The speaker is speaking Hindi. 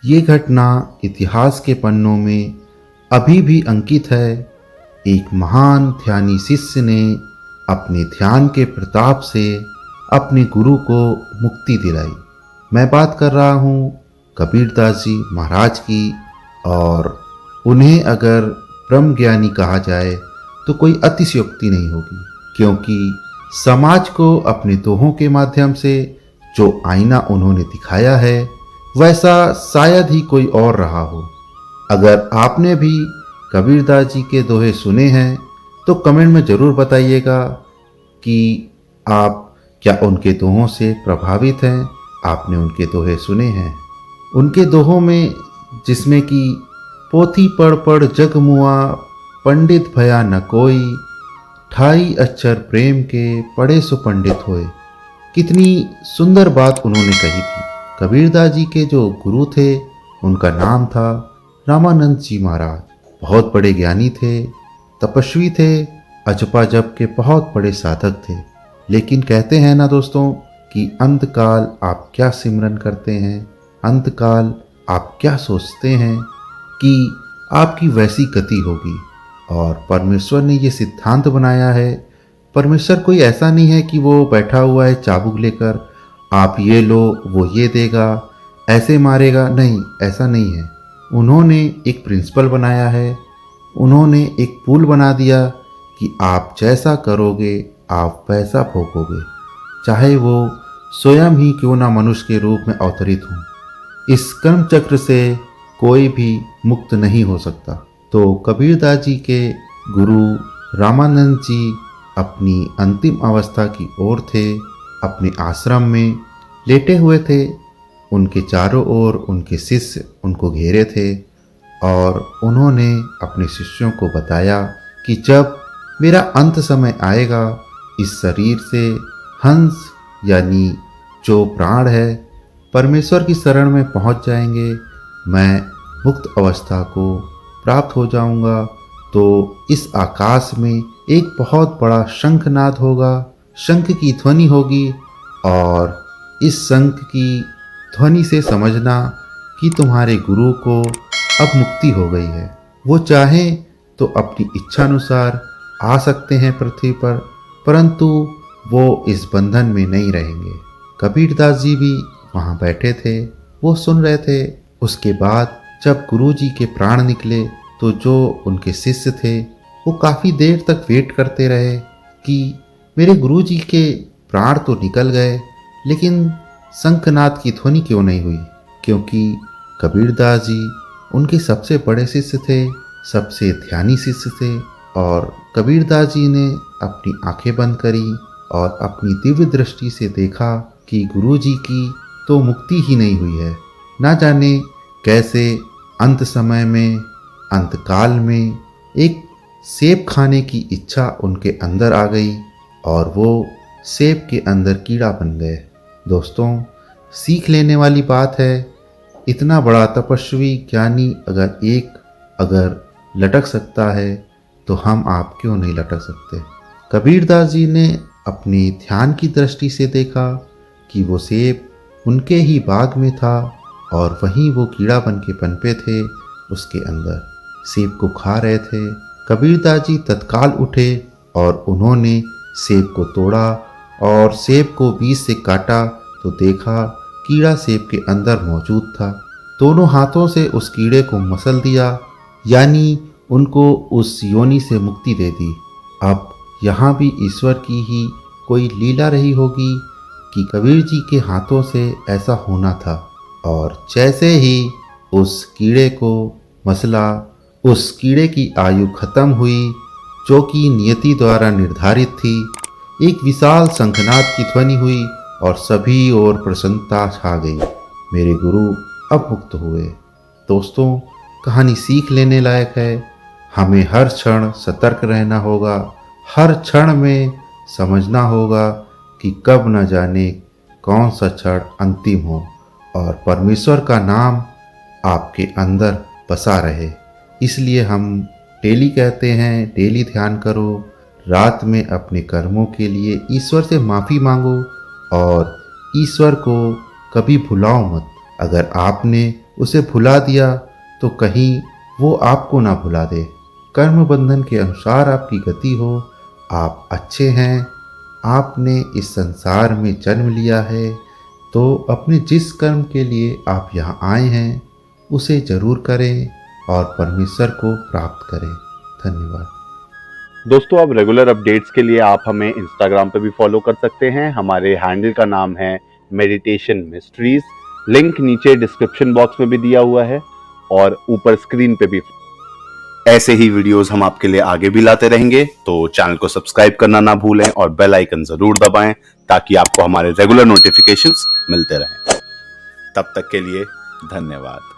ये घटना इतिहास के पन्नों में अभी भी अंकित है। एक महान ध्यानी शिष्य ने अपने ध्यान के प्रताप से अपने गुरु को मुक्ति दिलाई। मैं बात कर रहा हूँ कबीरदास जी महाराज की। और उन्हें अगर ब्रह्म ज्ञानी कहा जाए तो कोई अतिशयोक्ति नहीं होगी, क्योंकि समाज को अपने दोहों के माध्यम से जो आईना उन्होंने दिखाया है वैसा शायद ही कोई और रहा हो। अगर आपने भी कबीरदास जी के दोहे सुने हैं तो कमेंट में ज़रूर बताइएगा कि आप क्या उनके दोहों से प्रभावित हैं, आपने उनके दोहे सुने हैं। उनके दोहों में जिसमें कि पोथी पढ़ पढ़ जग मुआ, पंडित भया न कोई, ठाई अक्षर प्रेम के पढ़े सो पंडित होए, कितनी सुंदर बात उन्होंने कही थी। कबीरदास जी के जो गुरु थे उनका नाम था रामानंद जी महाराज। बहुत बड़े ज्ञानी थे, तपस्वी थे, अजपा जप के बहुत बड़े साधक थे। लेकिन कहते हैं ना दोस्तों कि अंतकाल आप क्या सिमरन करते हैं, अंतकाल आप क्या सोचते हैं कि आपकी वैसी गति होगी। और परमेश्वर ने ये सिद्धांत बनाया है। परमेश्वर कोई ऐसा नहीं है कि वो बैठा हुआ है चाबुक लेकर, आप ये लो वो ये देगा, ऐसे मारेगा। नहीं, ऐसा नहीं है। उन्होंने एक प्रिंसिपल बनाया है, उन्होंने एक पुल बना दिया कि आप जैसा करोगे आप वैसा भोगोगे, चाहे वो स्वयं ही क्यों ना मनुष्य के रूप में अवतरित हों। इस कर्म चक्र से कोई भी मुक्त नहीं हो सकता। तो कबीरदास जी के गुरु रामानंद जी अपनी अंतिम अवस्था की ओर थे, अपने आश्रम में लेटे हुए थे। उनके चारों ओर उनके शिष्य उनको घेरे थे और उन्होंने अपने शिष्यों को बताया कि जब मेरा अंत समय आएगा, इस शरीर से हंस यानी जो प्राण है परमेश्वर की शरण में पहुंच जाएंगे, मैं मुक्त अवस्था को प्राप्त हो जाऊंगा। तो इस आकाश में एक बहुत बड़ा शंखनाद होगा, शंख की ध्वनि होगी, और इस शंख की ध्वनि से समझना कि तुम्हारे गुरु को अब मुक्ति हो गई है। वो चाहें तो अपनी इच्छानुसार आ सकते हैं पृथ्वी पर, परंतु वो इस बंधन में नहीं रहेंगे। कबीरदास जी भी वहाँ बैठे थे, वो सुन रहे थे। उसके बाद जब गुरु जी के प्राण निकले तो जो उनके शिष्य थे वो काफ़ी देर तक वेट करते रहे कि मेरे गुरु जी के प्राण तो निकल गए, लेकिन शंखनाद की ध्वनि क्यों नहीं हुई। क्योंकि कबीरदास जी उनके सबसे बड़े शिष्य थे, सबसे ध्यानी शिष्य थे। और कबीरदास जी ने अपनी आंखें बंद करी और अपनी दिव्य दृष्टि से देखा कि गुरु जी की तो मुक्ति ही नहीं हुई है। ना जाने कैसे अंत समय में, अंतकाल में एक सेब खाने की इच्छा उनके अंदर आ गई और वो सेब के अंदर कीड़ा बन गए। दोस्तों, सीख लेने वाली बात है। इतना बड़ा तपस्वी ज्ञानी अगर लटक सकता है तो हम आप क्यों नहीं लटक सकते। कबीरदास जी ने अपनी ध्यान की दृष्टि से देखा कि वो सेब उनके ही बाग में था और वहीं वो कीड़ा बन के पनपे थे, उसके अंदर सेब को खा रहे थे। कबीरदास जी तत्काल उठे और उन्होंने सेब को तोड़ा और सेब को बीज से काटा तो देखा कीड़ा सेब के अंदर मौजूद था। दोनों हाथों से उस कीड़े को मसल दिया, यानी उनको उस योनि से मुक्ति दे दी। अब यहाँ भी ईश्वर की ही कोई लीला रही होगी कि कबीर जी के हाथों से ऐसा होना था। और जैसे ही उस कीड़े को मसला, उस कीड़े की आयु खत्म हुई जो कि नियति द्वारा निर्धारित थी। एक विशाल शंखनाद की ध्वनि हुई और सभी ओर प्रसन्नता छा गई। मेरे गुरु अब मुक्त हुए। दोस्तों, कहानी सीख लेने लायक है। हमें हर क्षण सतर्क रहना होगा, हर क्षण में समझना होगा कि कब न जाने कौन सा क्षण अंतिम हो और परमेश्वर का नाम आपके अंदर बसा रहे। इसलिए हम डेली कहते हैं, डेली ध्यान करो, रात में अपने कर्मों के लिए ईश्वर से माफ़ी मांगो और ईश्वर को कभी भुलाओ मत। अगर आपने उसे भुला दिया तो कहीं वो आपको ना भुला दे। कर्म बंधन के अनुसार आपकी गति हो। आप अच्छे हैं, आपने इस संसार में जन्म लिया है, तो अपने जिस कर्म के लिए आप यहाँ आए हैं उसे जरूर करें और परमेश्वर को प्राप्त करें। धन्यवाद। दोस्तों, अब रेगुलर अपडेट्स के लिए आप हमें इंस्टाग्राम पे भी फॉलो कर सकते हैं। हमारे हैंडल का नाम है मेडिटेशन मिस्ट्रीज। लिंक नीचे डिस्क्रिप्शन बॉक्स में भी दिया हुआ है और ऊपर स्क्रीन पे भी। ऐसे ही वीडियोस हम आपके लिए आगे भी लाते रहेंगे, तो चैनल को सब्सक्राइब करना ना भूलें और बेल आइकन जरूर दबाएं ताकि आपको हमारे रेगुलर नोटिफिकेशंस मिलते रहें। तब तक के लिए धन्यवाद।